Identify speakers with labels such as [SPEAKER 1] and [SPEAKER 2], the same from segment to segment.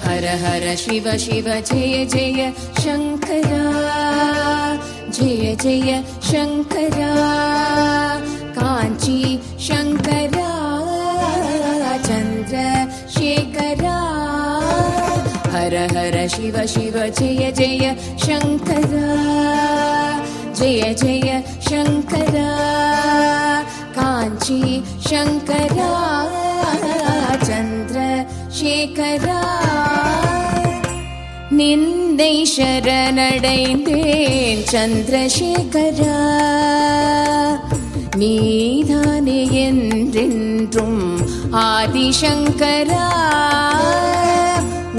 [SPEAKER 1] हर हर शिव शिव जय जय शंकरा, जय जय शंकरा, कांची शंकरा, चंद्रशेखरा। हर हर शिव शिव जय जय शंकरा, जय जय शंकरा, कांची शंकरा, चंद्रशेखरा। நின்னை சரணடைந்தேன் சந்திரசேகரா, நீதானே என்றென்றும் ஆதிசங்கரா.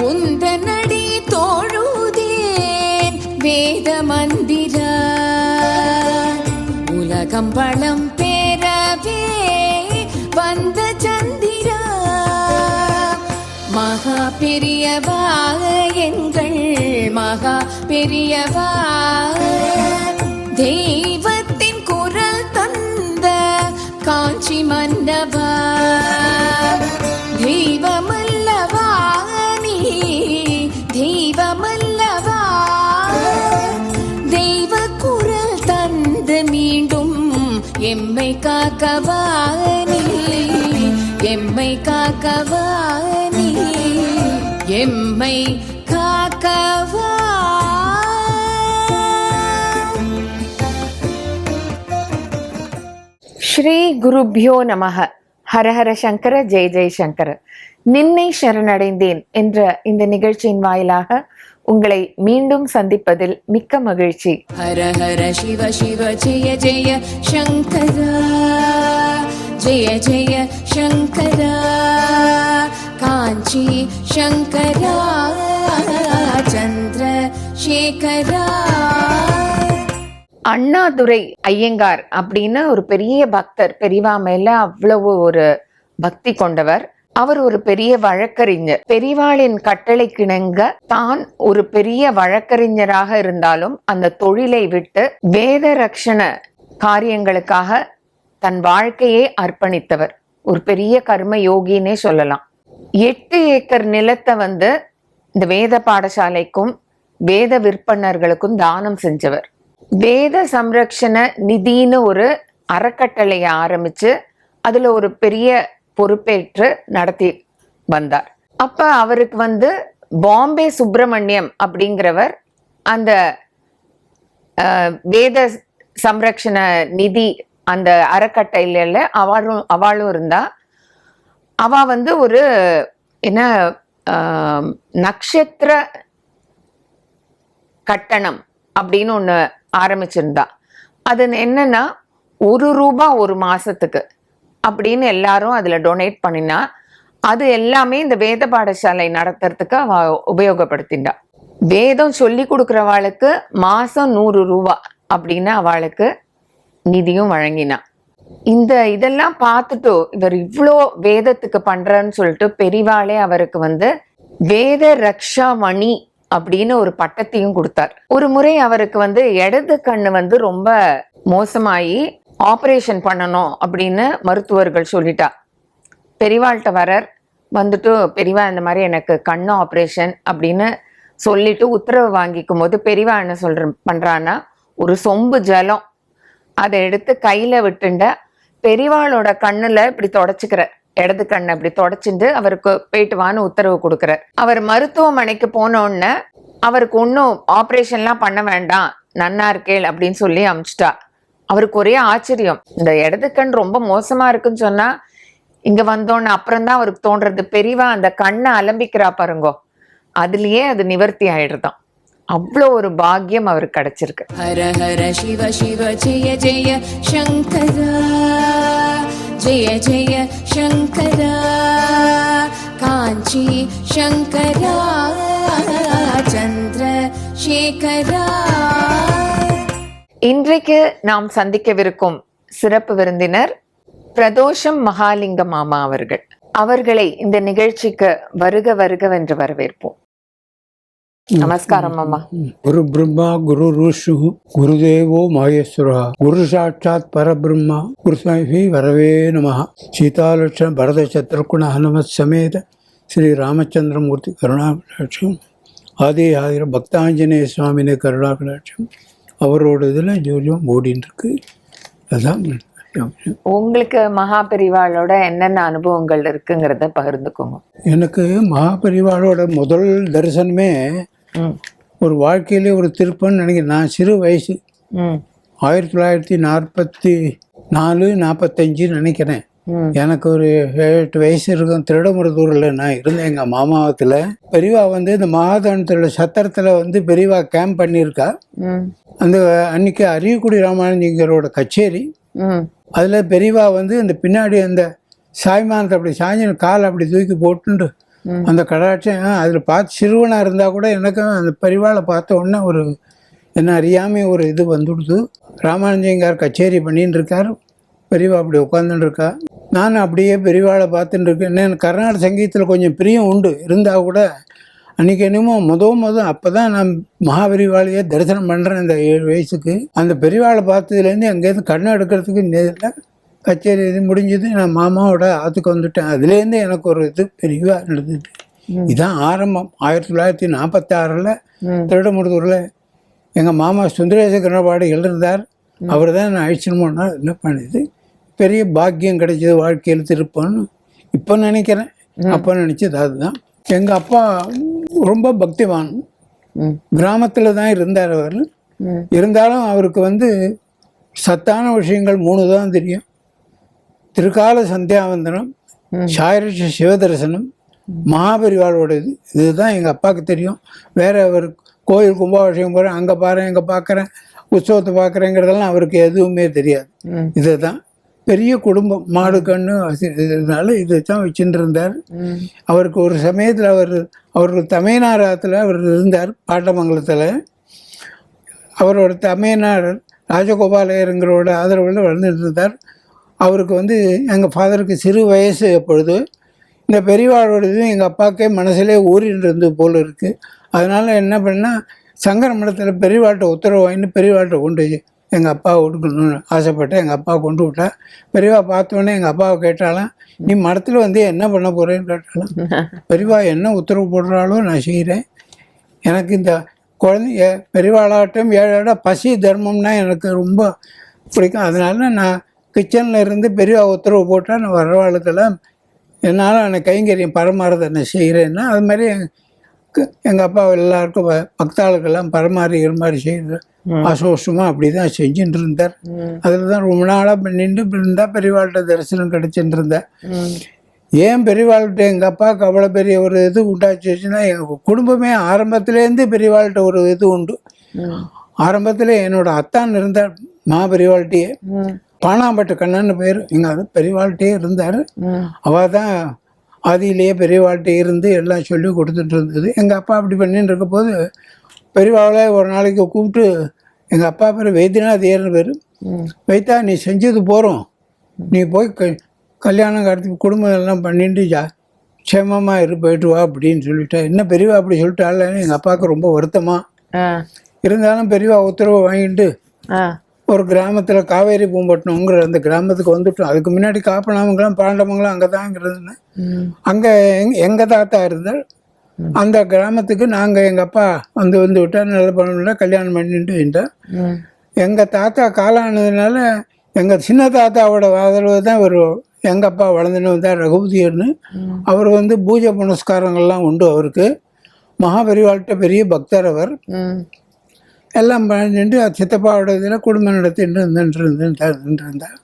[SPEAKER 1] உந்தனடி தோழுதேன் வேத மந்திரா, உலகம் பலம் பெறவே வந்த சந்திரா. மகா பெரியவா எங்கள் மகா பெரியவா, தெய்வத்தின் குரல் தந்த காஞ்சி மன்னவா. தெய்வமல்லவா நீ, தெய்வமல்லவா, தெய்வ குரல் தந்து மீண்டும் எம்மை காக்கவா நீ, எம்மை காக்கவா நீ, எம்மை காக்கவா.
[SPEAKER 2] ஸ்ரீ குருப்யோ நமக. ஹரஹர சங்கர, ஜெய ஜெய சங்கர. நின்னை சரணடைந்தேன் என்ற இந்த நிகழ்ச்சியின் வாயிலாக உங்களை மீண்டும் சந்திப்பதில் மிக்க மகிழ்ச்சி.
[SPEAKER 1] ஹர ஹர சிவ சிவ ஜெய ஜெய சங்கரா, ஜெய ஜெய சங்கரா, காஞ்சி சங்கரா, சந்திரசேகரா.
[SPEAKER 2] அண்ணாதுரை ஐயங்கார் அப்படின்னு ஒரு பெரிய பக்தர், பெரியவா மேல அவ்வளவு ஒரு பக்தி கொண்டவர். அவர் ஒரு பெரிய வழக்கறிஞர். பெரியவாளின் கட்டளை கிணங்க தான் ஒரு பெரிய வழக்கறிஞராக இருந்தாலும் அந்த தொழிலை விட்டு வேத ரக்ஷண காரியங்களுக்காக தன் வாழ்க்கையை அர்ப்பணித்தவர். ஒரு பெரிய கர்ம யோகினே சொல்லலாம். 8 ஏக்கர் நிலத்தை இந்த வேத பாடசாலைக்கும் வேத விற்பனர்களுக்கும் தானம் செஞ்சவர். வேத சம்ரக்ஷண நிதின்னு ஒரு அறக்கட்டளையை ஆரம்பிச்சு அதுல ஒரு பெரிய பொறுப்பேற்று நடத்தி வந்தார். அப்ப அவருக்கு பாம்பே சுப்பிரமணியம் அப்படிங்கிறவர் அந்த வேத சம்ரக்ஷண நிதி அந்த அறக்கட்டையில அவளும் இருந்தா. அவ ஒரு என்ன நட்சத்திர கட்டணம் அப்படின்னு ஒண்ணு ஆரம்பிச்சிருந்தா. அது என்னன்னா ₹1 ஒரு மாசத்துக்கு அப்படின்னு எல்லாரும் அதுல டொனேட் பண்ணினா அது எல்லாமே இந்த வேத பாடசாலை நடத்துறதுக்கு அவ உபயோகப்படுத்திண்டா. வேதம் சொல்லி கொடுக்குறவாளுக்கு மாசம் ₹100 அப்படின்னு அவளுக்கு நிதியும் வழங்கினா. இதெல்லாம் பார்த்துட்டு இவர் இவ்வளோ வேதத்துக்கு பண்றன்னு சொல்லிட்டு பெரிவாளே அவருக்கு வேத ரக்ஷா மணி அப்படின்னு ஒரு பட்டத்தையும் கொடுத்தார். ஒரு முறை அவருக்கு இடது கண்ணு ரொம்ப மோசமாயி ஆப்ரேஷன் பண்ணணும் அப்படின்னு மருத்துவர்கள் சொல்லிட்டா. பெரிவாள்கிட்ட வரர் பெரிவா இந்த மாதிரி எனக்கு கண்ணு ஆப்ரேஷன் அப்படின்னு சொல்லிட்டு உத்தரவு வாங்கிக்கும் போது பெரிவா என்ன பண்றான்னா ஒரு சொம்பு ஜலம் அதை எடுத்து கையில விட்டுண்ட பெரிவாளோட கண்ணுல இப்படி தொடச்சுக்கிறார். இடது கண்ணை இப்படி தொடச்சிட்டு அவருக்கு போயிட்டு வான்னு உத்தரவு கொடுக்குறார். அவர் மருத்துவமனைக்கு போனோன்னு அவருக்கு ஒன்றும் ஆப்ரேஷன்லாம் பண்ண வேண்டாம், நன்னா இருக்கேள் அப்படின்னு சொல்லி அமிச்சிட்டா. அவருக்கு ஒரே ஆச்சரியம். இந்த இடது கண் ரொம்ப மோசமா இருக்குன்னு சொன்னா இங்க வந்தோன்னு அப்புறம்தான் அவருக்கு தோன்றது பெரியவா அந்த கண்ணை அலம்பிக்கிறா பாருங்கோ, அதுலயே அது நிவர்த்தி ஆயிடுதான். அவ்வளோ ஒரு பாக்கியம் அவருக்கு கிடைச்சிருக்கு.
[SPEAKER 1] ஹர ஹர சிவ சிவ ஜெய ஜெய சங்கரா, ஜெய ஜெய சங்கரா, காஞ்சி சங்கரா, சந்திரசேகரா.
[SPEAKER 2] இன்றைக்கு நாம் சந்திக்கவிருக்கும் சிறப்பு விருந்தினர் பிரதோஷம் மகாலிங்க மாமா அவர்கள். அவர்களை இந்த நிகழ்ச்சிக்கு வருக வருகவென்று வரவேற்போம். நமஸ்காரம் அம்மா.
[SPEAKER 3] குரு பிரம்மா குரு ருஷு குருதேவோ மகேஸ்வரா குரு சாட்சாத் பரபிரம்மா குரு சாமி வரவே நமஹ. சீதாலட்சண பரத சத்ருகுண ஹனுமத் சமேத ஸ்ரீ ராமச்சந்திரமூர்த்தி கருணாகடாட்சம் ஆதி ஆதிர பக்தாஞ்சநேய சுவாமினே கருணாகடாட்சம். அவரோட இதில் ஜோதியம் ஓடின்னு இருக்கு. அதுதான்
[SPEAKER 2] உங்களுக்கு மகாபெரிவாளோட என்னென்ன அனுபவங்கள் இருக்குங்கிறத பகிர்ந்துக்கோங்க.
[SPEAKER 3] எனக்கு மகாபெரிவாளோட முதல் தரிசனமே ஒரு வாழ்க்கையிலே ஒரு திருப்பம்னு நினைக்கிறேன். நான் சிறு வயசு 1944-45 நினைக்கிறேன். எனக்கு ஒரு 7-8 வயசு இருக்கும். திருடமுருதூரில் நான் இருந்தேன் எங்கள் மாமாவத்தில். பெரியவா வந்து இந்த மகாதானத்தோட சத்திரத்தில் பெரியவா கேம்ப் பண்ணியிருக்கா. அந்த அன்னைக்கு அரியக்குடி ராமானுஜங்கரோட கச்சேரி. அதில் பெரியவா இந்த பின்னாடி அந்த சாய்மானத்தை அப்படி சாய்ஞ்சின கால் அப்படி தூக்கி போட்டுண்டு அந்த கடாட்சம் அதில் பார்த்து சிறுவனாக இருந்தால் கூட எனக்கும் அந்த பெரியவாளை பார்த்த உடனே ஒரு என்ன அறியாமல் ஒரு இது வந்துடுது. ராமானுஜங்கார் கச்சேரி பண்ணின்னு இருக்கார், பெரியவா அப்படி உட்காந்துட்டு இருக்கா. நான் அப்படியே பெரியவாளை பார்த்துட்டு இருக்கேன். எனக்கு கர்நாடக சங்கீதத்தில் கொஞ்சம் பிரியம் உண்டு இருந்தால் கூட அன்றைக்கி என்னமோ முதல் அப்போ தான் நான் மகாபெரிவாளையே தரிசனம் பண்ணுறேன். இந்த 7 வயசுக்கு அந்த பெரியவாளை பார்த்ததுலேருந்து அங்கேருந்து கண்ணை எடுக்கிறதுக்கு நேரில் கச்சேரி இது முடிஞ்சது. நான் மாமாவோட ஆற்றுக்கு வந்துட்டேன். அதுலேருந்து எனக்கு ஒரு இது பெரியவா நடந்தது. இதுதான் ஆரம்பம். 1946 திருடமுருதூரில் எங்கள் மாமா சுந்தரேச கணபாடு எழுந்தார். அவர் தான் நான் அழிச்சுன்னு போனார். என்ன பண்ணுது பெரிய பாக்கியம் கிடைச்சது வாழ்க்கையில் திருப்பம்னு இப்போ நினைக்கிறேன். அப்போ நினச்சது அதுதான். எங்கள் அப்பா ரொம்ப பக்திவான். கிராமத்தில் தான் இருந்தார் அவர். இருந்தாலும் அவருக்கு சத்தான விஷயங்கள் 3 தான் தெரியும். திருக்கால சந்தியாவந்தனம், சாயரட்ச சிவதரிசனம், மகாபெரிவாளோட இதுதான் எங்கள் அப்பாவுக்கு தெரியும். வேற அவர் கோயில் கும்பாபிஷேகம் போகிறேன், அங்கே பாரு இங்கே பார்க்குறேன், உற்சவத்தை பார்க்குறேங்கிறதெல்லாம் அவருக்கு எதுவுமே தெரியாது. இதுதான் பெரிய குடும்பம், மாடு கண்ணு இதனால இதை தான் வச்சுட்டு இருந்தார். அவருக்கு ஒரு சமயத்தில் அவருக்கு தமையனாரத்தில் அவர் இருந்தார் பாட்டமங்கலத்தில். அவரோட தமையனார் ராஜகோபாலையருங்களோட ஆதரவில் வளர்ந்துட்டு இருந்தார். அவருக்கு எங்கள் ஃபாதருக்கு சிறு வயசு எப்பொழுது இந்த பெரியவாளோட இதுவும் எங்கள் அப்பாவுக்கே மனசிலே ஊறின்னு இருந்தது போல் இருக்குது. அதனால் என்ன பண்ணால் சங்கர மடத்தில் பெரியவாள்கிட்ட உத்தரவு வாங்கிட்டு பெரியவாள்கிட்ட கொண்டு எங்கள் அப்பாவை கொடுக்கணும்னு ஆசைப்பட்டேன். எங்கள் அப்பா கொண்டு விட்டேன். பெரியவா பார்த்தோன்னே எங்கள் அப்பாவை கேட்டாலாம், நீ மடத்தில் என்ன பண்ண போகிறேன்னு கேட்டாலும், பெரியவா என்ன உத்தரவு போடுறாலோ நான் செய்கிறேன். எனக்கு இந்த குழந்தைய பெரியவாளாட்டம் 7 பசி தர்மம்னா எனக்கு ரொம்ப பிடிக்கும். அதனால நான் கிச்சனில் இருந்து பெரியவா உத்தரவு போட்டால் நான் வரவாளுக்கெல்லாம் என்னால் நான் கைங்கரியம் பரமாறதை நான் செய்கிறேன்னா அது மாதிரி எங்கள் அப்பா எல்லாருக்கும் பக்தாளுக்கெல்லாம் பரமாறிக்கிற மாதிரி செய்கிற ஆசோஷமாக அப்படி தான் செஞ்சுட்டு இருந்தார். அதில் தான் ரொம்ப நாளாக பண்ணிட்டு இருந்தால் பெரியவாள்கிட்ட தரிசனம் கிடைச்சிட்டு இருந்தேன். ஏன் பெரியவாள்கிட்ட எங்கள் அப்பாவுக்கு அவ்வளோ பெரிய ஒரு இது உண்டாச்சுன்னா, எங்கள் குடும்பமே ஆரம்பத்துலேருந்து பெரியவாள்கிட்ட ஒரு இது உண்டு. ஆரம்பத்தில் என்னோட அத்தான் இருந்தார் மகாபெரிவாள்கிட்டயே, பானாம்பட்டு கண்ணன்னு பேர். எங்கள் பெரியவாள்கிட்டயே இருந்தார். அவள் தான் ஆதியிலேயே பெரியவாள்கிட்ட இருந்து எல்லாம் சொல்லி கொடுத்துட்டு இருந்தது. எங்கள் அப்பா அப்படி பண்ணிட்டு இருக்க போது பெரியவாளை ஒரு நாளைக்கு கூப்பிட்டு, எங்கள் அப்பா பேர் வைத்தியநாத் ஐயர்னு பேர், வைத்தா நீ செஞ்சது போகிறோம், நீ போய் கல்யாணம் காலத்துக்கு குடும்பம் எல்லாம் பண்ணிட்டு க்ஷேமமாக போயிட்டு வா அப்படின்னு சொல்லிட்டா. என்ன பெரியவா அப்படி சொல்லிட்டாள்னு எங்கள் அப்பாவுக்கு ரொம்ப வருத்தமாக இருந்தாலும் பெரியவா உத்தரவை வாங்கிட்டு ஒரு கிராமத்தில் காவேரி பூம்பட்டினங்கிற அந்த கிராமத்துக்கு வந்துட்டோம். அதுக்கு முன்னாடி காப்பனாமங்கலம் பாண்டமங்கலம் அங்கே தாங்கிறதுன்னு அங்கே எங்கள் தாத்தா இருந்தார். அந்த கிராமத்துக்கு நாங்கள் எங்கள் அப்பா வந்து விட்டால் நல்ல பண்ண கல்யாணம் பண்ணிட்டு இருந்தார். எங்கள் தாத்தா காலானதுனால எங்கள் சின்ன தாத்தாவோட ஆதரவு தான் ஒரு எங்கள் அப்பா வளர்ந்துன்னு வந்தார் ரகுபதியர்னு. அவர் பூஜை புனஸ்காரங்கள்லாம் உண்டு. அவருக்கு மகாபெரிவாள்கிட்ட பெரிய பக்தர். அவர் எல்லாம் பண்ணிட்டு சித்தப்பாவோட இதில் குடும்பம் நடத்திட்டு இருந்தார்.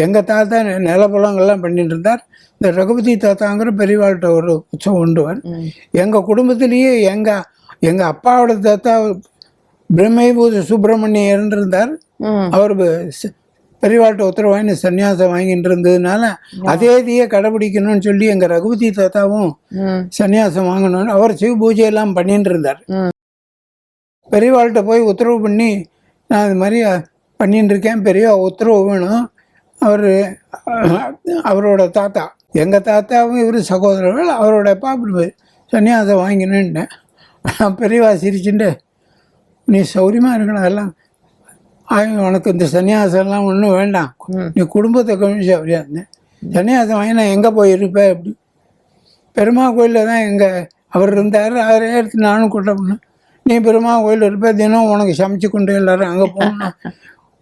[SPEAKER 3] எங்கள் தாத்தா நிலப்பழங்கள்லாம் பண்ணிட்டு இருந்தார். இந்த ரகுபதி தாத்தாங்கிற பெரியவாள்கிட்ட ஒரு உற்சவம் உண்டுவார். எங்கள் குடும்பத்திலேயே எங்கள் அப்பாவோட தாத்தா பிரம்மபூத சுப்பிரமணியர் இருந்தார். அவர் பெரியவாள்கிட்ட உத்தரவாங்கி சன்னியாசம் வாங்கிட்டு இருந்ததுனால அதே இதையே கடைபிடிக்கணும்னு சொல்லி எங்கள் ரகுபதி தாத்தாவும் சன்னியாசம் வாங்கணும்னு அவர் சிவ பூஜையெல்லாம் பண்ணிட்டு இருந்தார். பெரியவாள்கிட்ட போய் உத்தரவு பண்ணி, நான் இது மாதிரி பண்ணிட்டு இருக்கேன், பெரிய உத்தரவு வேணும். அவரோட தாத்தா, எங்கள் தாத்தாவும் இவர் சகோதரர்கள், அவரோட அப்பா அப்படி சன்னியாசம் வாங்கினேன்ட்டேன். பெரியவா சிரிச்சுட்டு நீ சௌரியமாக இருக்கணும் எல்லாம் உனக்கு இந்த சன்னியாசம்லாம் ஒன்றும் வேண்டாம், நீ குடும்பத்தை கவனிச்சு அப்படியா இருந்தேன். சன்னியாசம் வாங்கி நான் எங்கே போயிருப்பேன் அப்படி. பெருமா கோயிலில் தான் எங்கள் அவர் இருந்தார், அவரே எடுத்து நானும் கூட்டம் பண்ணேன். நீ பெருமா கோயில் இருப்ப, தினம் உனக்கு சமைச்சு கொண்டு எல்லாரும் அங்கே போகணும்,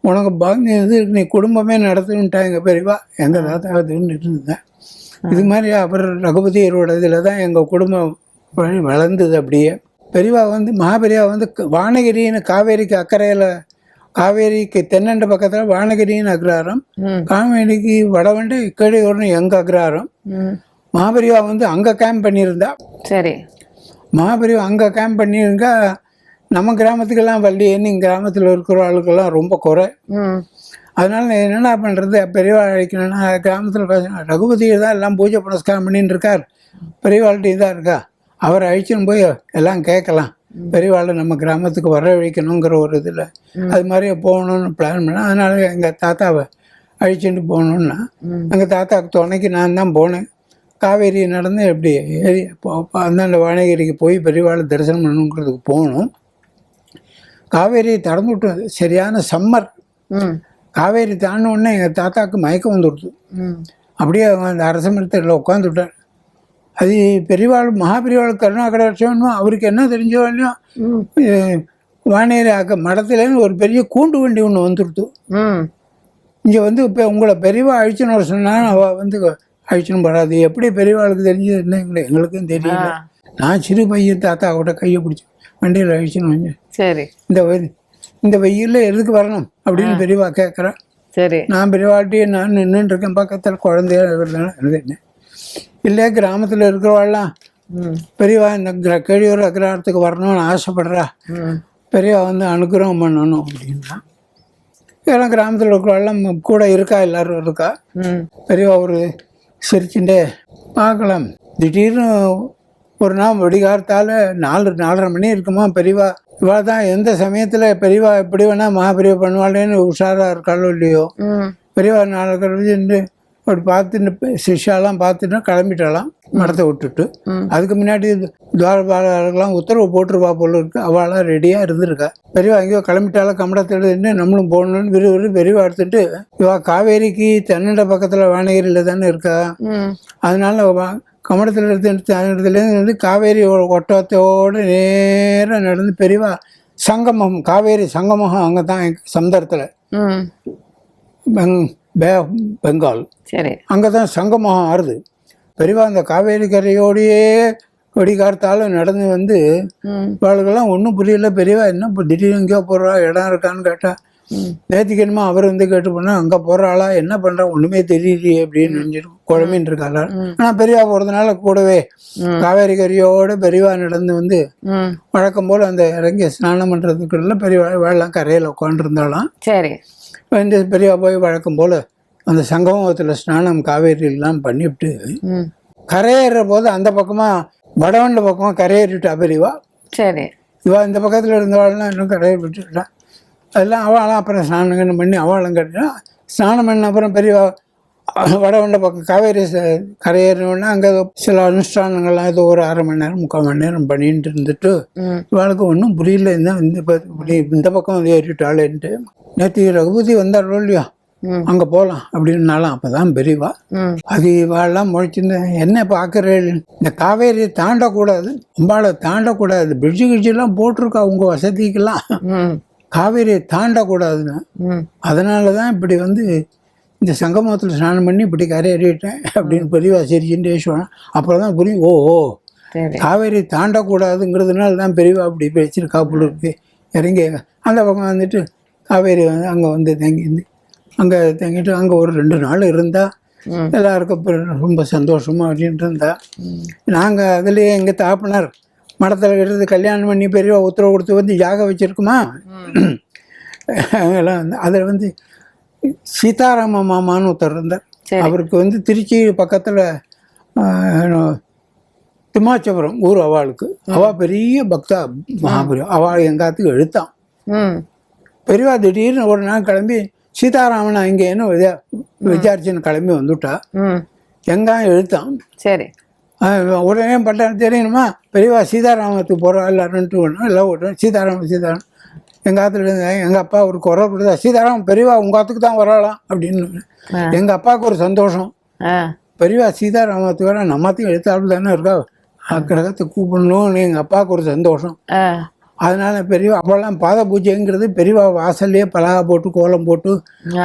[SPEAKER 3] உனக்கு இது நீ குடும்பமே நடத்துன்ட்டா எங்கள் பெரியவா. எங்கள் தாத்தா அதுன்னு இருந்தேன். இது மாதிரி அவர் ரகுபதியரோட இதில் தான் எங்கள் குடும்பம் வளர்ந்தது. அப்படியே பெரியவா வந்து மகாபெரியவா வந்து வானகிரின்னு காவேரிக்கு அக்கறையில், காவேரிக்கு தென்னண்ட பக்கத்தில் வானகிரின்னு அக்ராரம், காவேரிக்கு வடவண்ட இக்கடையூர்னு எங்கள் அக்ராரம். மகாபெரியவா வந்து அங்கே கேம்ப் பண்ணியிருந்தா. சரி, மகாபெரியவா அங்கே கேம்ப் பண்ணியிருந்தா நம்ம கிராமத்துக்கெல்லாம் வள்ளியன்னு கிராமத்தில் இருக்கிற ஆளுக்கெல்லாம் ரொம்ப குறை. அதனால என்னென்ன பண்ணுறது, பெரியவா அழைக்கணும்னா கிராமத்தில் ரகுபதியை தான் எல்லாம் பூஜை புனஸ்காரம் பண்ணின்னு இருக்கார், பெரியவாள்கிட்டையும் தான் இருக்கா, அவரை அழிச்சுன்னு போய் எல்லாம் கேட்கலாம், பெரியவாளை நம்ம கிராமத்துக்கு வர வைக்கணுங்கிற ஒரு இதில் அது மாதிரியே போகணுன்னு பிளான் பண்ணேன். அதனால எங்கள் தாத்தாவை அழிச்சுட்டு போகணுன்னா எங்கள் தாத்தாவுக்கு துணைக்கு நான் தான் போனேன். காவேரி நடந்து எப்படி ஏறி அந்தாண்ட வானகிரிக்கு போய் பெரியவாளை தரிசனம் பண்ணணுங்கிறதுக்கு போகணும். காவேரி திறந்து விட்டு சரியான சம்மர். காவேரி தாண்டினோடனே எங்கள் தாத்தாவுக்கு மயக்கம் வந்துடுது. அப்படியே அந்த அரச மரத்தில் உட்காந்துட்டார். அது பெரியவாள் மகாபெரியவாள் கருணாகடாட்சம் அவருக்கு என்ன தெரிஞ்சோ இல்லையோ, வானேரி மடத்துலேருந்து ஒரு பெரிய கூண்டு வண்டி ஒன்று வந்துடுது. இங்கே வந்து இப்போ உங்களை பெரியவா அழிச்சுன்னு வர சொன்னாலும் அவள் வந்து அழிச்சுன்னு வராது. எப்படி பெரியவாளுக்கு தெரிஞ்சது இல்லை எங்களுக்கும் தெரியல. நான் சிறு பையன் தாத்தா கூட கையை பிடிச்சி வண்டியில் அழிச்சுன்னு வந்து சரி இந்த வெயிலில் எதுக்கு வரணும் அப்படின்னு பெரியவா கேட்குறேன். சரி, நான் பெரியவாட்டியே நான் நின்றுட்டு இருக்கேன், பக்கத்தில் குழந்தையா இருந்தேன். இல்லை கிராமத்தில் இருக்கிறவாள்லாம் பெரியவா இந்த கேடியூர் அக்ரஹாரத்துக்கு வரணும்னு ஆசைப்படுறா, பெரியவா வந்து அனுகிரகம் பண்ணணும் அப்படின்னா. எல்லாம் கிராமத்தில் இருக்கிறவாள்லாம் கூட இருக்கா, எல்லாரும் இருக்கா. பெரியவா ஒரு சிரிச்சுட்டே பார்க்கலாம். திடீர்னு ஒரு நாள் வெடிகாரத்தால் 4:30 மணி இருக்குமா, பெரியவா இவா தான் எந்த சமயத்தில் பெரியவா எப்படி வேணா மகாபெரியவா பண்ணுவாளேன்னு உஷாராக இருக்காளோ இல்லையோ, பெரியவா 4 கழிச்சு அப்படி பார்த்துட்டு சிஷ்யாலாம் பார்த்துட்டு கிளம்பிட்டாலாம் மடத்தை விட்டுட்டு. அதுக்கு முன்னாடி துவாரபாலர்கள்லாம் உத்தரவு போட்டுருவா போல இருக்கு, அவளாம் ரெடியாக இருந்திருக்கா. பெரியவா எங்கேயோ கிளம்பிட்டாலும் கமடத்தில் இருந்து நம்மளும் போகணும்னு விறுவிறு பெரியவா எடுத்துட்டு, இவா காவேரிக்கு தென்னண்ட பக்கத்தில் வானகிரியில் தானே இருக்கா, அதனால கமடத்தில் இடத்துலேருந்து வந்து காவேரி ஒட்டத்தோடு நேராக நடந்து பெரியவா சங்கமம், காவேரி சங்கமம் அங்கே தான் சமுத்திரத்தில் பே ஆஃப் பெங்கால், சரி அங்கே தான் சங்கமம் ஆறுது. பெரியவா அந்த காவேரி கரையோடையே வெடிகார்த்தாலும் நடந்து வந்து இவளுக்கெல்லாம் ஒன்றும் புரியல. பெரியவா என்ன இப்போ திடீர்னு எங்கேயோ போடுறா, இடம் இருக்கான்னு கேட்டா, நேத்திக்கணுமா அவர் வந்து கேட்டு போனால் அங்கே போடுறாளா, என்ன பண்ணுறா ஒன்றுமே தெரியலையே அப்படின்னு நினைச்சிட்டு குழம்பின்னு இருக்காளா. ஆனால் பெரியவா போகிறதுனால கூடவே காவேரி கரையோடு பெரியவா நடந்து வந்து வழக்கம் போல் அந்த இறங்கி ஸ்நானம் பண்ணுறதுக்குள்ள பெரியவா வெள்ளம் கரையில் உட்காந்துருந்தாலாம். சரி, வந்து பெரியவா போய் வழக்கம் போல் அந்த சங்கமத்தில் ஸ்நானம் காவேரியெல்லாம் பண்ணிவிட்டு கரையேற போது அந்த பக்கமாக வடவண்ட பக்கமாக கரையேறிட்டா பெரியவா. சரி, இவா இந்த பக்கத்தில் இருந்தவாள்லாம் இன்னும் கரையேறி விட்டுட்டா. அதெல்லாம் அவளாம் அப்புறம் ஸ்நானம் பண்ணி அவளும் கட்டினா. ஸ்நானம் பண்ண அப்புறம் பெரியவா வடவண்ட பக்கம் காவேரி கரையேறினோடனே அங்கே சில அனுஷ்டானங்கள்லாம் ஏதோ ஒரு 1/2 மணி நேரம் 3/4 மணி நேரம் பண்ணிட்டு இருந்துட்டு இவளுக்கு ஒன்றும் புரியல, இந்த பக்கம் ஏறிட்டாளேன்ட்டு. நேற்று ரகுபதி வந்தாரோ இல்லையா, அங்கே போகலாம் அப்படின்னாலும் அப்போதான் பெரியவா அது இவாளெல்லாம் முழிச்சிருந்து என்ன பார்க்குறேன், இந்த காவேரியை தாண்டக்கூடாது, அம்பாளை தாண்டக்கூடாது, பிரிட்ஜு கிட்ஜெல்லாம் போட்டிருக்கா உங்கள் வசதிக்கெல்லாம், காவேரியை தாண்டக்கூடாதுன்னு. அதனால தான் இப்படி வந்து இந்த சங்கமத்தில் ஸ்நானம் பண்ணி இப்படி கரையேறிட்டேன் அப்படின்னு பெரியவா சிரிச்சுட்டு சொன்னேன். அப்புறம் தான் புரியும், ஓ காவேரி தாண்டக்கூடாதுங்கிறதுனால தான் பெரியவா அப்படி வச்சிருக்கா போல இருக்கு. இறங்கி அந்த பக்கம் வந்துட்டு காவேரி வந்து அங்கே வந்து அங்கே தங்கிட்டு அங்கே ஒரு 2 நாள் இருந்தா எல்லாருக்கும் ரொம்ப சந்தோஷமா அப்படின்ட்டு இருந்தா. நாங்கள் அதுலேயே எங்கள் தாப்பனார் மடத்தில் எடுத்து கல்யாணம் பண்ணி பெரியவா உத்தரவு கொடுத்து வந்து யாக வச்சிருக்குமா, அதெல்லாம் வந்து அதில் வந்து சீதாராம மாமான்னு ஒருத்தர் இருந்தார். அவருக்கு வந்து திருச்சி பக்கத்தில் திம்மாச்சபுரம் ஊர் அவளுக்கு. அவள் பெரிய பக்தா மகாபுரி, அவள் எங்காத்துக்கு எழுத்தான். பெரியவா திடீர்னு ஒரு நாள் கிளம்பி சீதாராமன் அங்கேன்னு விசாரிச்சுன்னு கிளம்பி வந்துட்டா. எங்கா எழுத்தான். சரி, உடனே பட்டான்னு தெரியணுமா, பெரியவா சீதாராமத்துக்கு போகிறோம் எல்லாருன்ட்டு ஒன்று எல்லாம் ஓட்டுவோம். சீதாராமன் எங்கள் ஆற்றுல இருந்து எங்கள் அப்பா ஒரு குரல் கொடுத்தா, சீதாராமன் பெரியவா உங்கள் ஆற்றுக்கு தான் வரலாம் அப்படின்னு. எங்கள் அப்பாவுக்கு ஒரு சந்தோஷம், பெரியவா சீதாராமத்துக்கு வர நம்மத்தையும் எடுத்தாலும் தானே இருக்கா, கிரகத்தை கூப்பிடணும்னு எங்கள் அப்பாவுக்கு ஒரு சந்தோஷம். அதனால பெரியவா அப்போல்லாம் பாத பூஜைங்கிறது பெரியவா வாசல்லையே பலகா போட்டு கோலம் போட்டு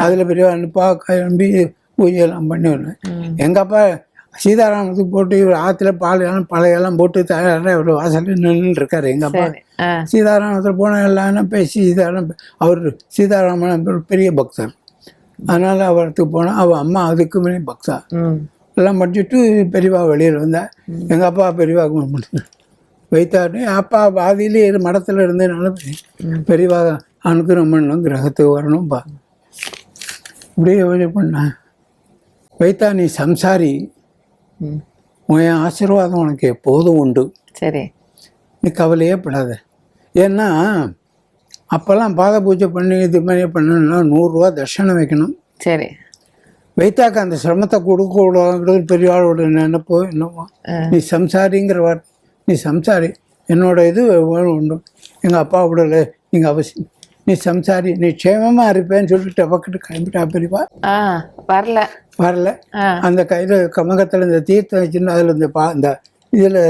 [SPEAKER 3] அதில் பெரியவா அனுப்பா கிளம்பி பூஜையெல்லாம் பண்ணி வருவேன். எங்கள் அப்பா சீதாராமத்துக்கு போட்டு இவர் ஆற்றுல பழையெல்லாம் போட்டு தயாராக இவர் வாசலில் நின்று இருக்காரு. எங்கள் அப்பா சீதாராமத்தில் போன எல்லாம் பேசி அவர் சீதாராமன் பெரிய பக்தர், அதனால் அவருக்கு போனால் அவள் அம்மா அதுக்கு மேலே பக்தா எல்லாம் படிச்சுட்டு பெரியவா வெளியில் வந்தேன். எங்கள் அப்பா பெரியவாக்கு வைத்தாரு. அப்பா பாதியிலே மடத்தில் இருந்ததுனால பெரியவா அனுக்கிரம் பண்ணணும், கிரகத்துக்கு வரணும்பா இப்படியே வழி பண்ணேன். வைத்தா நீ சம்சாரி, உன் ஆசீர்வாதம் உனக்கு எப்போதும் உண்டு, சரி நீ கவலையே படாத. ஏன்னா அப்போல்லாம் பாத பூஜை பண்ணி இது மாதிரி பண்ணணும்னா 100 ரூபா தட்சணை வைக்கணும். சரி வைத்தாக்க அந்த சிரமத்தை கொடுக்க கூடாது பெரியவாளோட நினைப்போ என்னவோ. நீ சம்சாரிங்கிற வார்த்தை, நீ சம்சாரி என்னோட இது உண்டு. எங்கள் அப்பா விடலை, நீங்கள் அவசியம் நீ சம்சாரி, நீ க்ஷேமமாக இருப்பேன்னு சொல்லிட்டு டபக்கிட்டு கிளம்பிட்டா பெரியவா. வரல அந்த கையில் கமகத்தில் இந்த தீர்த்தம் வச்சுன்னு அதில் இந்த இதில்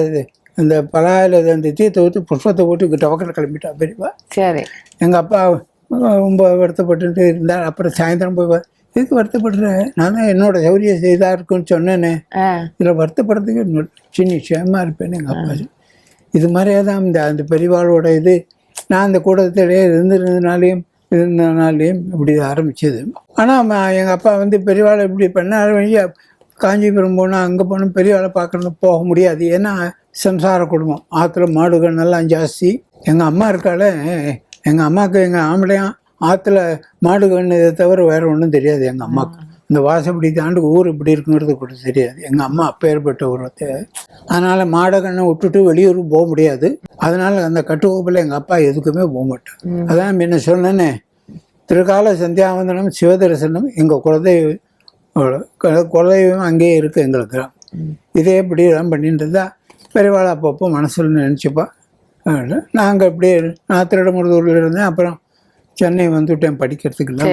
[SPEAKER 3] இந்த பலாயில் அந்த தீர்த்தை ஊற்றி புஷ்பத்தை போட்டு டபக்கிட்டு கிளம்பிட்டா பெரியவா. சரி எங்கள் அப்பா ரொம்ப வருத்தப்பட்டு இருந்தார். அப்புறம் சாயந்தரம் போய் இதுக்கு வருத்தப்படுற, நான் தான் என்னோட சௌரியம் செய்தா இருக்குன்னு சொன்னேனே, இதில் வருத்தப்படுறதுக்கு சின்ன க்ஷேமாக இருப்பேன்னு எங்கள் அப்பா. இது மாதிரியே தான் அந்த பெரியவாளோட இது. நான் அந்த கூட்டத்திலே இருந்தனாலையும் இப்படி ஆரம்பிச்சது. ஆனால் எங்கள் அப்பா பெரியவாளை இப்படி பண்ண காஞ்சிபுரம் போனால் அங்கே போனால் பெரியவாளை பார்க்கறது போக முடியாது. ஏன்னா சம்சார குடும்பம், ஆற்றுல மாடுகள் எல்லாம் ஜாஸ்தி. எங்கள் அம்மா இருக்கால, எங்கள் அம்மாவுக்கு எங்கள் ஆம்பளையான் ஆற்றுல மாடு கண்ணதை தவிர வேறு ஒன்றும் தெரியாது. எங்கள் அம்மாவுக்கு இந்த வாசப்படி தாண்டு ஊர் இப்படி இருக்குங்கிறது கூட தெரியாது. எங்கள் அம்மா அப்பேற்பட்ட ஒருத்த, அதனால் மாடை கண்ணை விட்டுட்டு வெளியூருக்கு போக முடியாது. அதனால் அந்த கட்டுக்கோப்பில் எங்கள் அப்பா எதுக்குமே போக மாட்டார். அதான் என்ன சொன்னேன்னே, திருக்கால சந்தியாவந்தனம் சிவதரிசனம் எங்கள் குலதெய்வம் அங்கேயே இருக்குது எங்களுக்கு. இதே இப்படி எல்லாம் பண்ணிட்டு இருந்தால் பெரியவாள் அப்பப்போ மனசில் நினச்சிப்பா. நாங்கள் இப்படியே நான் திருடமுருதூரில் இருந்தேன், அப்புறம் சென்னை வந்துவிட்டேன் படிக்கிறதுக்கெல்லாம்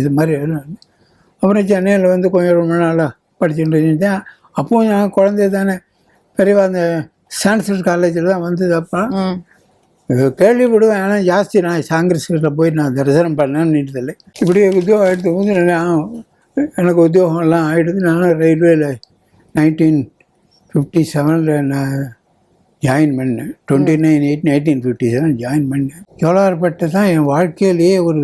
[SPEAKER 3] இது மாதிரி. அப்புறம் சென்னையில் கொஞ்சம் ரொம்ப நாளாக படிச்சுட்டு இருந்தேன். அப்போது நான் குழந்தை தானே, பெரியவா அந்த சான்ஸ்கிரிட் காலேஜில் தான் வந்தது. அப்போ கேள்விப்படுவேன், ஆனால் ஜாஸ்தி நான் சாங்கிரிஸ்கிட்ட போய் நான் தரிசனம் பண்ணேன்னு இல்லை. இப்படி உத்தியோகம் எடுத்து போது எனக்கு உத்தியோகம்லாம் ஆகிடுது. நானும் ரயில்வேயில் 1957 நான் ஜாயின் பண்ணேன். 29/8/1957 ஜாயின் பண்ணேன். ஜோலார்பேட்டை தான் என் வாழ்க்கையிலேயே ஒரு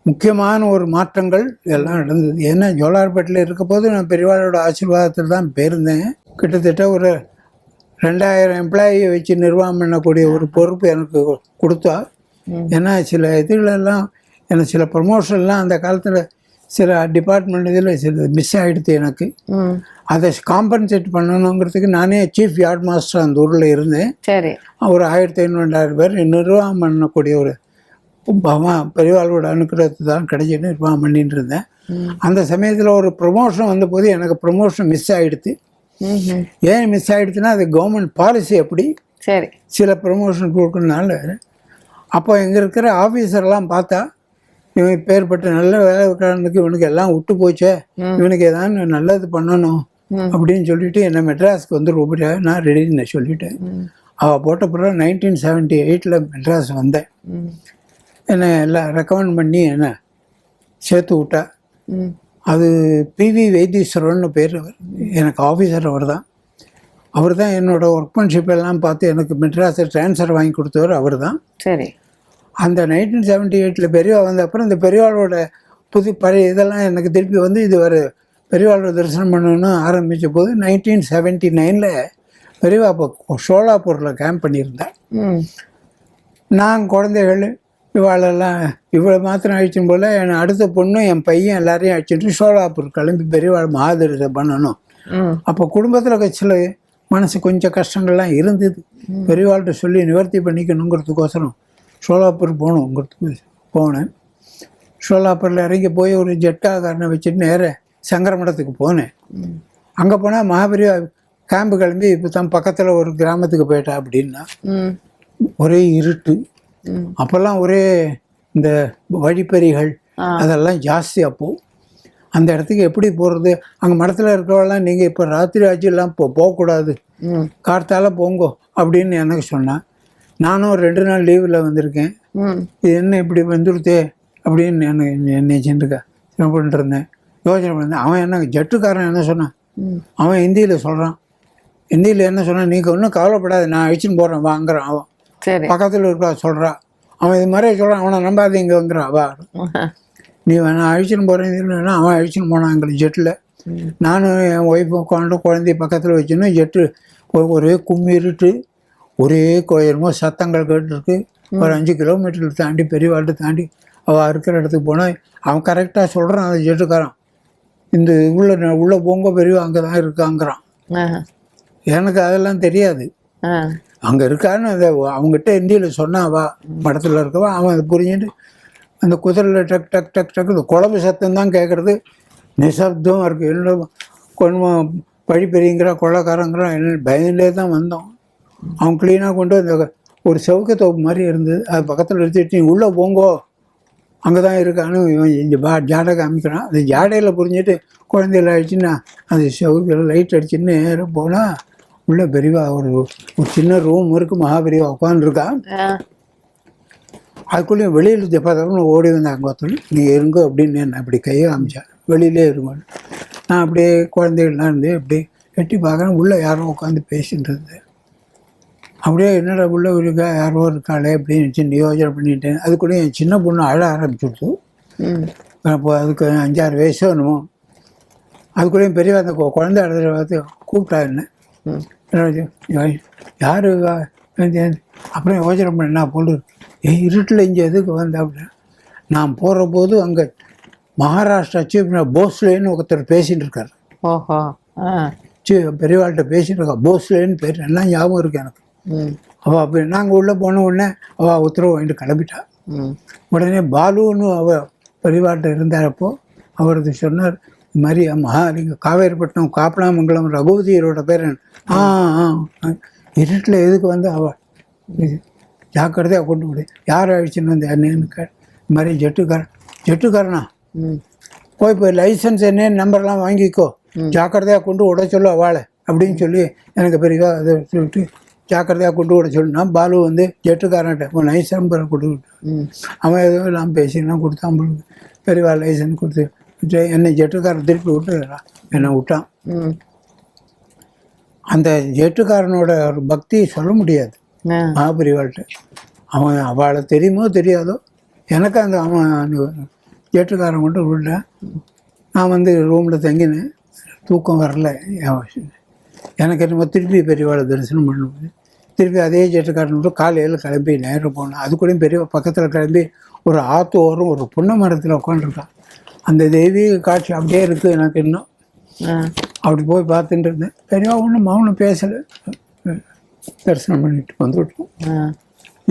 [SPEAKER 3] முக்கியமான ஒரு மாற்றங்கள் எல்லாம் நடந்தது. ஏன்னா ஜோலார்பேட்டில் இருக்க போது நான் பெரியவாளோட ஆசீர்வாதத்தில் தான் போயிருந்தேன். கிட்டத்தட்ட ஒரு 2000 எம்ப்ளாயியை வச்சு நிர்வாகம் பண்ணக்கூடிய ஒரு பொறுப்பு எனக்கு கொடுத்தா. ஏன்னா சில இதுகளெல்லாம் எனக்கு சில ப்ரமோஷன்லாம் அந்த காலத்தில் சில டிபார்ட்மெண்ட் இதில் சில மிஸ் ஆகிடுது எனக்கு. அதை காம்பன்சேட் பண்ணணுங்கிறதுக்கு நானே சீஃப் யார்ட் மாஸ்டர் அந்த ஊரில் இருந்தேன். சரி ஒரு 1500-2000 பேர் நிர்வாகம் பண்ணக்கூடிய ஒரு பெரியவாளோட அனுக்கிரகத்தை தான் கிடைச்சி நிர்வாகம் பண்ணிட்டு இருந்தேன். அந்த சமயத்தில் ஒரு ப்ரொமோஷன் வந்த போது எனக்கு ப்ரொமோஷன் மிஸ் ஆகிடுது. ஏன் மிஸ் ஆகிடுச்சுன்னா அது கவர்மெண்ட் பாலிசி அப்படி. சரி சில ப்ரொமோஷன் கொடுக்கறதுனால அப்போ எங்கே இருக்கிற ஆஃபீஸர்லாம் பார்த்தா, இவன் இப்பேற்பட்ட நல்ல வேலைக்காரனுக்கு இவனுக்கு எல்லாம் விட்டு போச்சே, இவனுக்கு ஏதாவது நல்லது பண்ணணும் அப்படின்னு சொல்லிட்டு என்னை மெட்ராஸ்க்கு ரூபாய் நான் ரெடின்னு சொல்லிட்டேன். அவள் போட்ட பிறகு 1978 மெட்ராஸ் வந்தேன். என்னை எல்லாம் ரெக்கமெண்ட் பண்ணி என்னை சேர்த்து விட்டா. அது பிவி வைத்தீஸ்வரன்னு பேர், எனக்கு ஆஃபீஸர் அவர் தான் என்னோட ஒர்க்மன்ஷிப் எல்லாம் பார்த்து எனக்கு மெட்ராஸை ட்ரான்ஸ்ஃபர் வாங்கி கொடுத்தவர் அவர் தான். சரி அந்த 1978 பெரியவா வந்த அப்புறம் இந்த பெரியவாளோட பழைய இதெல்லாம் எனக்கு திருப்பி இது ஒரு பெரியவாளோட தரிசனம் பண்ணணும்னு ஆரம்பித்த போது 1979 பெரியவா இப்போ சோலாப்பூரில் கேம்ப் பண்ணியிருந்தேன். நான் குழந்தைகள் இவாளெல்லாம் இவ்வளோ மாத்திரம் அழிச்சும் போல் என் அடுத்த பொண்ணும் என் பையன் எல்லாரையும் அழிச்சுட்டு சோலாப்பூர் கிளம்பி பெரியவாள் மகாதரிசனம் பண்ணணும். அப்போ குடும்பத்தில் சில மனசு கொஞ்சம் கஷ்டங்கள்லாம் இருந்தது. பெரியவாள்கிட்ட சொல்லி நிவர்த்தி பண்ணிக்கணுங்கிறதுக்கோசரம் சோலாப்பூர் போகணுங்கிறதுக்கு போனேன். சோலாப்பூரில் இறங்கி போய் ஒரு ஜெட்காக்காரனை வச்சுட்டு நேராக சங்கரமடத்துக்கு போனேன். அங்கே போனால் மகாபெரிவா கேம்பு கிளம்பி இப்போ தான் பக்கத்தில் ஒரு கிராமத்துக்கு போயிட்டா அப்படின்னா
[SPEAKER 2] ம்
[SPEAKER 3] ஒரே இருட்டு. அப்போல்லாம் ஒரே இந்த வழிப்பறிகள் அதெல்லாம் ஜாஸ்தி. அப்போது அந்த இடத்துக்கு எப்படி போகிறது? அங்கே மடத்தில் இருக்கிறவெல்லாம் நீங்கள் இப்போ ராத்திரி ஆட்சியெல்லாம் போகக்கூடாது, கார்த்தால போங்கோ அப்படின்னு எனக்கு சொன்னான். நானும் 2 நாள் லீவில் வந்திருக்கேன். இது என்ன இப்படி வந்துடுதே அப்படின்னு நினச்சிட்டுருக்கேன், பண்ணிட்டு இருந்தேன், யோசனை பண்ணிருந்தேன். அவன் என்ன ஜட்டுக்காரன் என்ன சொன்னான், அவன் ஹிந்தியில் சொல்கிறான். ஹிந்தியில் என்ன சொன்னான், நீங்கள் ஒன்றும் கவலைப்படாது, நான் அழிச்சுன்னு போகிறேன் வாங்குறான். அவன்
[SPEAKER 2] சரி
[SPEAKER 3] பக்கத்தில் இருக்கா சொல்கிறான். அவன் இது மாதிரியே சொல்கிறான், அவனை நம்பாதீங்கிறான். அவா நீ நான் அழிச்சுன்னு போகிறேன் இல்லைன்னா அவன் அழிச்சுன்னு போனான் எங்களுக்கு ஜெட்டில். நானும் என் ஒய்ஃபும் குழந்தைய பக்கத்தில் வச்சுன்னு ஜெட்டு ஒரே கும்மி இருட்டு, ஒரே கோயிலுமோ சத்தங்கள் கேட்டுருக்கு. ஒரு 5 கிலோமீட்டர் தாண்டி பெரியவாட்டை தாண்டி அவள் இருக்கிற இடத்துக்கு போனால் அவன் கரெக்டாக சொல்கிறான். அந்த ஜெட்டுக்காரன் இந்த உள்ளே போங்க பெரியவா அங்கே தான் இருக்காங்கிறான். எனக்கு அதெல்லாம் தெரியாது. அங்கே இருக்கான்னு அதை அவங்ககிட்ட ஹிந்தியில் சொன்னாவா மடத்தில் இருக்கவா. அவன் அதை புரிஞ்சுட்டு அந்த குதிரையில் டக் டக் டக் டக் இந்த குழம்பு சத்தம் தான் கேட்குறது, நிசப்தம் இருக்குது. என்ன கொஞ்சம் வழி பெரியங்கிற கொள்ளக்காரங்கிறான். என்ன பயந்துலே தான் வந்தோம். அவன் க்ளீனாக கொண்டு அந்த ஒரு செவுக்க தோப்பு மாதிரி இருந்தது, அது பக்கத்தில் எடுத்துட்டு நீ உள்ளே போங்கோ அங்கே தான் இருக்கான்னு இவன் இந்த ஜாடை காமிக்கிறான். அந்த ஜாடையில் புரிஞ்சுட்டு குழந்தையில ஆயிடுச்சுன்னா அந்த செவுக்கில் லைட் அடிச்சுன்னு நேரம் போனால் உள்ள பெரியவா ஒரு சின்ன ரூம் இருக்குது, மகாபெரியவா உட்காந்துருக்கா. அதுக்குள்ளேயும் வெளியில் பார்த்தோம்னு ஓடி வந்தாங்க ஒருத்தர், நீங்கள் இருங்கோ அப்படின்னு என்ன அப்படி கையை காமிச்சேன், வெளியிலே இருங்கன்னு. நான் அப்படியே குழந்தைகள்லாம் இருந்து அப்படியே எட்டி பார்க்குறேன், உள்ளே யாரும் உட்காந்து பேசிட்டு இருந்தேன். அப்படியே என்னடா உள்ள இருக்கா யாரோ இருக்காளே அப்படின்னு சின்ன யோசனை பண்ணிட்டேன். அதுக்குள்ளே என் சின்ன பொண்ணு அழ ஆரம்பிச்சுடுச்சு. அப்போ அதுக்கு 5-6 வயசோ என்னமோ. அதுக்குள்ளேயும் பெரியவா அந்த குழந்தை அழுதுற பார்த்து கூப்பிட்டா என்ன யார். அப்புறம் யோசனை பண்ண என்ன போல் இருட்டில் இங்கே எதுக்கு வந்தேன் அப்படின்னா, நான் போகிற போது அங்கே மகாராஷ்டிரா சீஃப் போஸ்லேன்னு ஒருத்தர் பேசிகிட்டு இருக்கார்.
[SPEAKER 2] ஓஹோ
[SPEAKER 3] பெரியவாள்கிட்ட பேசிகிட்டு இருக்கா, போஸ்லேன்னு பேர் எல்லாம் ஞாபகம் இருக்குது எனக்கு. அவள் அப்படி நாங்கள் உள்ளே போன உடனே அவள் உத்தரவு வாங்கிட்டு கிளம்பிட்டா. உடனே பாலுன்னு அவள் பெரியவாள்கிட்ட இருந்தாரப்போ அவருக்கு சொன்னார், இது மாதிரி மகாலிங்க காவேரிப்பட்டினம் காப்பனாமங்கலம் ரகுவதியரோட பேர். இருட்டில் எதுக்கு வந்து அவள் ஜாக்கிரதையாக கொண்டு விடு, யார் அழிச்சுன்னு வந்து என்னன்னு இது மாதிரி ஜெட்டுக்காரனா போய் இப்போ லைசன்ஸ் என்னன்னு நம்பர்லாம் வாங்கிக்கோ, ஜாக்கிரதையாக கொண்டு விட சொல்லு அவளை அப்படின்னு சொல்லி எனக்கு பெரியவா அதை சொல்லிட்டு ஜாக்கிரதையாக கொண்டு விட சொல்லுனா. பாலு வந்து ஜெட்டுக்காரன்ட்ட ஒரு லைசன்ஸ் நம்பரை கொண்டு விட்டான். அவன் ஏதோ எல்லாம் பேசிலாம் கொடுத்தான். பெரியவா லைசன்ஸ் கொடுத்து என்னை ஜெட்டுக்காரன் திருப்பி விட்டு என்னை விட்டான். அந்த ஜெட்டுக்காரனோட ஒரு பக்தியை சொல்ல முடியாது மகாபெரிவாள்கிட்ட. அவன் அவளை தெரியுமோ தெரியாதோ, எனக்கு அந்த அவன் ஜெட்டுக்காரன் கொண்டு விட்டேன். நான் வந்து ரூமில் தங்கினேன், தூக்கம் வரல. எனக்கு என்னமோ திருப்பி பெரியவாளை தரிசனம் பண்ணுவேன். திருப்பி அதே ஜெட்டுக்காரன் விட்டு காலையில் கிளம்பி நேரம் போனேன். அதுக்கூடயும் பெரிய பக்கத்தில் கிளம்பி ஒரு ஆற்று ஓரம் ஒரு புன்னை மரத்தில் உட்காந்துருக்கான். அந்த தெய்வீக காட்சி அப்படியே இருக்குது எனக்கு இன்னும். அப்படி போய் பார்த்துட்டு இருந்தேன். பெரியவா ஒன்றும் மௌனம் பேசலை, தரிசனம் பண்ணிட்டு வந்துவிட்டோம்.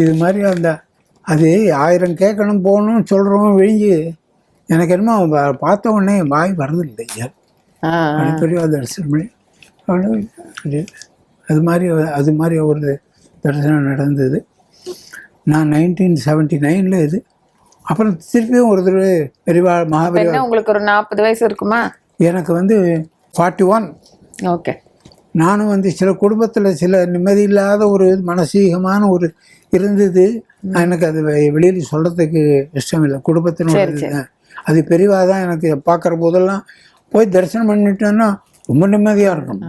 [SPEAKER 3] இது மாதிரி அந்த அது 1000 கேட்கணும் போகணும்னு சொல்கிறோம் விழிஞ்சு எனக்கு என்னமோ பார்த்த உடனே வாய் வரதில்லை. பெரியவா தரிசனம் பண்ணி அது மாதிரி ஒரு தரிசனம் நடந்தது. நான் 1979 இது. அப்புறம் திருப்பியும் ஒரு தடவை பெரியவா மகாபெரிவா.
[SPEAKER 2] உங்களுக்கு ஒரு 40 வயசு இருக்குமா?
[SPEAKER 3] எனக்கு வந்து 41.
[SPEAKER 2] ஓகே.
[SPEAKER 3] நானும் வந்து சில குடும்பத்தில் சில நிம்மதி இல்லாத ஒரு மானசீகமான ஒரு இருந்தது. எனக்கு அது வெளியில் சொல்கிறதுக்கு இஷ்டம் இல்லை. குடும்பத்தினோட அது பெரியவா தான் எனக்கு பார்க்குற போதெல்லாம் போய் தரிசனம் பண்ணிட்டோன்னா ரொம்ப நிம்மதியாக இருக்கும்.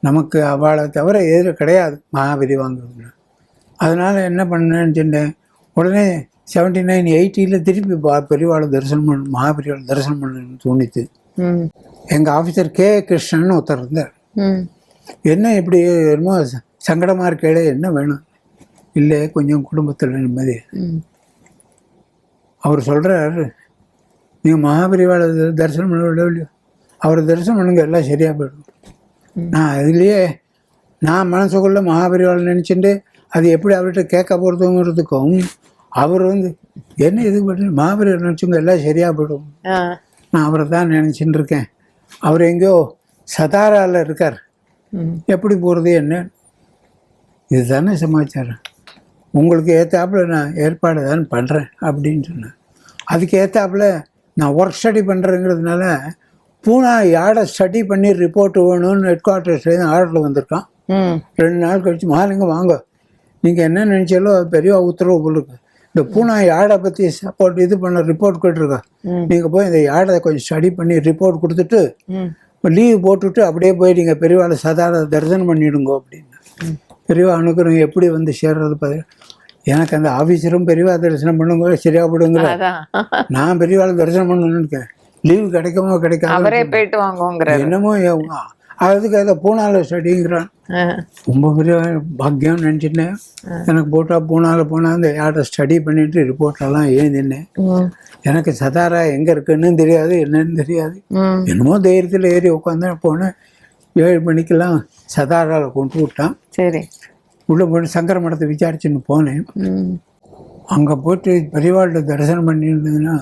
[SPEAKER 3] நமக்கு அவளை தவிர எதிர கிடையாது மகாபெரிவாங்கிறது. அதனால் என்ன பண்ணேன்னு சொன்னேன், உடனே 79, 80 திருப்பி பெரியவாளை தரிசனம் பண்ண மகாபெரிவாளை தரிசனம் பண்ணணும்னு தோணித்து. எங்கள் ஆஃபீஸர் கே கிருஷ்ணன் ஒருத்தர் இருந்தார். என்ன இப்படி என்னமோ சங்கடமாக இருக்கே, என்ன வேணும்? இல்லை கொஞ்சம் குடும்பத்தில் நிம்மதி. அவர் சொல்கிறார், நீங்கள் மகாபெரிவாளை தரிசனம் பண்ண இல்லையோ, அவரை தரிசனம் பண்ணுங்க எல்லாம் சரியாக போயிடும். நான் அதுலேயே நான் மனசுக்குள்ளே மகாபெரிவாளை நினச்சிட்டு அது எப்படி அவர்கிட்ட கேட்க போகிறதுங்கிறதுக்கும் அவர் வந்து என்ன இது பண்ணி மகாபெரிவாளை நினச்சவங்க எல்லாம் சரியாக போயிடும். நான் அவரை தான் நினச்சிட்டு இருக்கேன். அவர் எங்கேயோ சதாராவில் இருக்கார். எப்படி போகிறது என்ன, இதுதானே சமாச்சாரம். உங்களுக்கு ஏற்றாப்புல நான் ஏற்பாடு தான் பண்ணுறேன் அப்படின்னு சொன்னேன். அதுக்கு ஏற்றாப்புல நான் ஒர்க் ஸ்டடி பண்ணுறேங்கிறதுனால பூனா யாரை ஸ்டடி பண்ணி ரிப்போர்ட் வேணும்னு ஹெட் குவார்ட்டர்ஸ்லேருந்து ஆர்டர் வந்திருக்கான். 2 நாள் கழிச்சு மகாலிங்கம் வாங்க, நீங்கள் என்ன நினச்சாலோ பெரிய உத்தரவு போலிருக்கு, இந்த பூனா யாடை பற்றி சப்போர்ட் இது பண்ண ரிப்போர்ட் கேட்டிருக்கா, நீங்கள் போய் இந்த யாடை கொஞ்சம் ஸ்டடி பண்ணி ரிப்போர்ட் கொடுத்துட்டு லீவ் போட்டுவிட்டு அப்படியே போய் நீங்கள் பெரியவாளை சதார தரிசனம் பண்ணிவிடுங்கோ அப்படின்னு. பெரியவா அனுக்கிறவங்க எப்படி வந்து சேர்றது பாரு. எனக்கு அந்த ஆஃபீஸரும் பெரியவா தரிசனம் பண்ணுங்க சரியா போடுங்கிற, நான் பெரியவாளை தரிசனம் பண்ணணும்னு இருக்கேன். லீவு கிடைக்குமோ கிடைக்காம
[SPEAKER 2] போயிட்டு வாங்குங்கிற
[SPEAKER 3] என்னமோ அதுக்கு அதை பூனால ஸ்டடிங்கிறான். ரொம்ப பெரிய பாக்கியம் நினச்சிட்டேன். எனக்கு போட்டா பூனாவில் போனால் அந்த யாரை ஸ்டடி பண்ணிட்டு ரிப்போர்ட்டெல்லாம் எழுதினேன். எனக்கு சதாரா எங்கே இருக்குன்னு தெரியாது, என்னன்னு தெரியாது. என்னமோ தைரியத்தில் ஏறி உட்காந்து போனேன். 7 மணிக்கெல்லாம் சதாராவில் கொண்டு விட்டான்.
[SPEAKER 2] சரி,
[SPEAKER 3] உள்ளே போய்ட்டு சங்கர மடத்தை விசாரிச்சுன்னு போனேன். அங்கே போய்ட்டு பெரியவாள்கிட்ட தரிசனம் பண்ணியிருந்ததுன்னா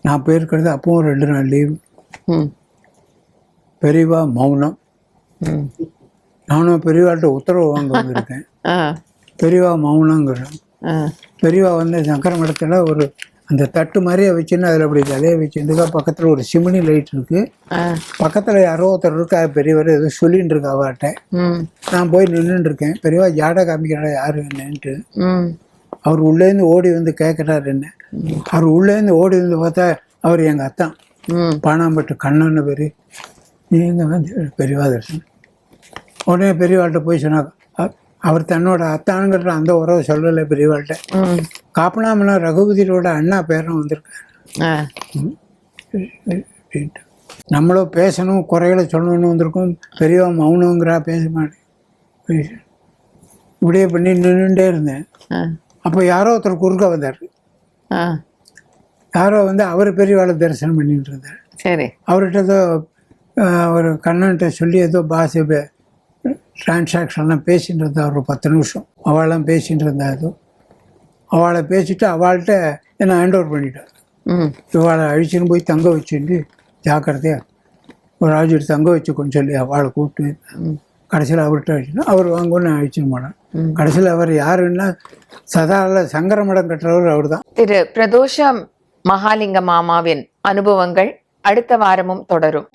[SPEAKER 3] நான் போயிருக்கிறது அப்பவும் 2 நாள் லீவு. பெரியவா மௌனம். நானும் பெரியவாள்கிட்ட உத்தரவு வாங்க வந்திருக்கேன். பெரியவா மௌனங்கிறேன். பெரியவா வந்து சங்கர மடத்தில் ஒரு அந்த தட்டு மாதிரியே வச்சுன்னு அதில் அப்படி தலையை வச்சுருக்கா. பக்கத்தில் ஒரு சிமினி லைட் இருக்குது. பக்கத்தில் யாரோ ஒருத்தர் இருக்கா, பெரியவர் ஏதோ சொல்லின்னு இருக்கா அவர்கிட்ட. நான் போய் நின்றுட்டு இருக்கேன். பெரியவா ஜாடை காமிக்கிறா யாரு என்னன்ட்டு. அவர் உள்ளேருந்து ஓடி வந்து கேட்குறாரு என்ன. அவர் உள்ளேருந்து ஓடி வந்து பார்த்தா அவர் எங்கள் அத்தான் பானாம்பட்டு கண்ணன்னு பேர். நீங்கள் வந்து பெரியவா தரிசனம். உடனே பெரியவாள்கிட்ட போய் சொன்னாங்க. அவர் தன்னோட அத்தானுங்கிற அந்த உறவை சொல்லலை பெரியவாள்கிட்ட. காப்பனாமனா ரகுபதியோட அண்ணா பேரும் வந்திருக்காரு அப்படின்ட்டு. நம்மளும் பேசணும், குறைகளை சொல்லணும்னு வந்திருக்கோம். பெரியவா மௌனங்கிறா, பேச மாட்டேன். இப்படியே பண்ணி நின்றுட்டே இருந்தேன். அப்போ யாரோ ஒருத்தர் குறுக்க வந்தார். யாரோ வந்து அவர் பெரியவாளை தரிசனம் பண்ணிட்டு இருந்தார்.
[SPEAKER 2] சரி,
[SPEAKER 3] அவர்கிட்ட ஏதோ ஒரு கண்ணன்ட்ட சொல்லி ஏதோ பாஷை டிரான்சாக்ஷன்லாம் பேசிகிட்டு இருந்தா ஒரு 10 நிமிஷம். அவளாம் பேசிகிட்டு இருந்தா ஏதோ. அவளை பேசிட்டு அவள்கிட்ட என்னை ஹேண்ட் ஓவர் பண்ணிட்டார். இவளை அழிச்சுன்னு போய் தங்க வச்சுட்டு ஜாக்கிரதையா ஒரு ஆஜிட்டு தங்க வச்சுக்கோன்னு சொல்லி அவளை கூப்பிட்டு கடைசியில் அவர்கிட்ட அழிச்சுன்னா அவர் வாங்கன்னு அழிச்சுன்னு போனார். கடைசியில் அவர் யாருன்னா சதாவில் சங்கர மடம் கட்டுறவர் அவர் தான்.
[SPEAKER 2] திரு பிரதோஷம் மகாலிங்க மாமாவின் அனுபவங்கள் அடுத்த வாரமும் தொடரும்.